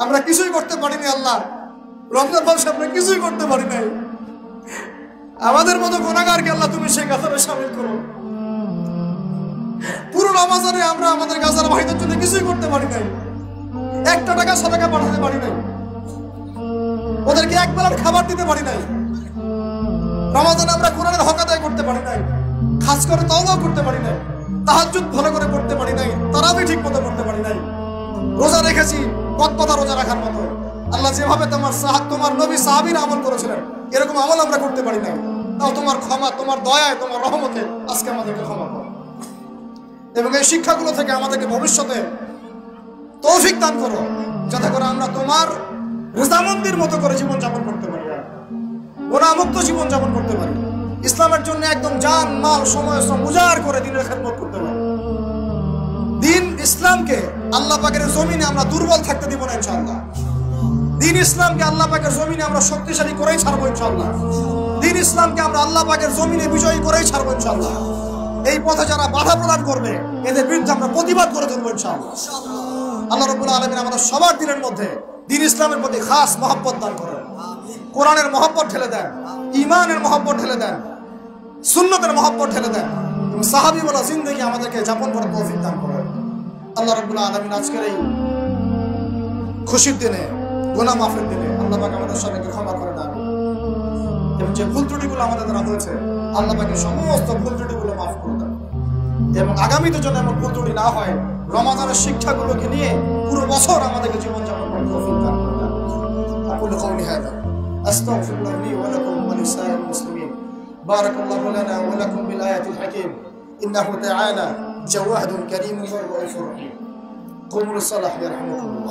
আমরা কিছুই করতে পারিনি আল্লাহ, রমজান মাসে আমরা কিছুই করতে পারি নাই। আমাদের মতো গুনাহগারকে আল্লাহ তুমি সেই কাতারে শামিল করো। পুরো রমজানে আমরা আমাদের গাজার ভাইদের জন্য কিছুই করতে পারি নাই, একটা টাকা সাদাকা পাঠাতে পারি নাই, ওদেরকে এক বেলার খাবার দিতে পারি নাই। রমজানে আমরা কোরআনের হক আদায় করতে পারি নাই, খাস করে তওবা করতে পারি নাই, তাহাজ্জুদ ভালো করে পড়তে পারি নাই, তারাবি ঠিক মতো করতে পারি নাই। রোজা রেখেছি কতটা রোজা রাখার মতো, আল্লাহ যেভাবে তোমার নবী সাহাবীরা আমল করেছিলেন এরকম আমল আমরা করতে পারি নাই। তাও তোমার ক্ষমা, তোমার দয়ায়, তোমার রহমতে আজকে আমাদেরকে ক্ষমা করো এবং এই শিক্ষাগুলো থেকে আমাদেরকে ভবিষ্যতে তৌফিক দান করো, যাতে করে আমরা তোমার রেজামন্দির মতো করে জীবনযাপন করতে পারি, গুনাহমুক্ত জীবনযাপন করতে পারি, ইসলামের জন্য একদম জান মাল সময় উজাড় করে দিনের খেদমত করতে পারি। দিন ইসলামকে আল্লাহ পাকের জমিনে আমরা দুর্বল থাকতে দিব না ইনশাআল্লাহ। দিন ইসলামকে আল্লাহ পাকের জমিনে আমরা শক্তিশালী করেই ছাড়বো ইনশাআল্লাহ। দিন ইসলামকে আমরা আল্লাহ পাকের জমিনে বিজয়ী করেই ছাড়বো ইনশাআল্লাহ। এই পথে যারা বাধা প্রদান করবে এদের বিরুদ্ধে আমরা প্রতিবাদ করে তুলবো ইনশাআল্লাহ। আল্লাহ রাব্বুল আলামিন আমাদের সবার দিনের মধ্যে দিন ইসলামের প্রতি খাস মহব্বত দান করেন, কোরআনের মহব্বত ঢেলে দেন, ঈমানের মহব্বত ঢেলে দেন, সুন্নতের মহব্বত ঢেলে দেন এবং সাহাবী বলা জিন্দেগি আমাদেরকে যাপন করার তৌফিক দান করেন। আল্লাহ রাব্বুল আলামিন আজকের এই খুশির দিনে, গুনাহ মাফের দিনে আল্লাহ পাক আমাদের সবাইকে ক্ষমা করে দেন এবং যে ভুল ত্রুটিগুলো আমাদের দ্বারা হয়েছে আল্লাহ পাকের সমস্ত ভুল ত্রুটিগুলো মাফ করে দেন এবং আগামীতে যেন এমন ভুল ত্রুটি না হয়, রমাদানের শিক্ষাগুলোকে নিয়ে পুরো বছর আমাদেরকে জীবনযাপন করার তৌফিক দান করে দেন। আকুলু কওলি হাযা আস্তাগফিরুল্লাহ লি ওয়া লাকুম ওয়া লিসাইরিল মুসলিমিন। বারাকাল্লাহু লানা ওয়া লাকুম বিল আয়াতিল হাকীম ইন্নাহু তাআলা জাওয়াদুন কারীমুন ওয়া রাউফুর রহিম। قوموا للصلاة يرحمكم الله।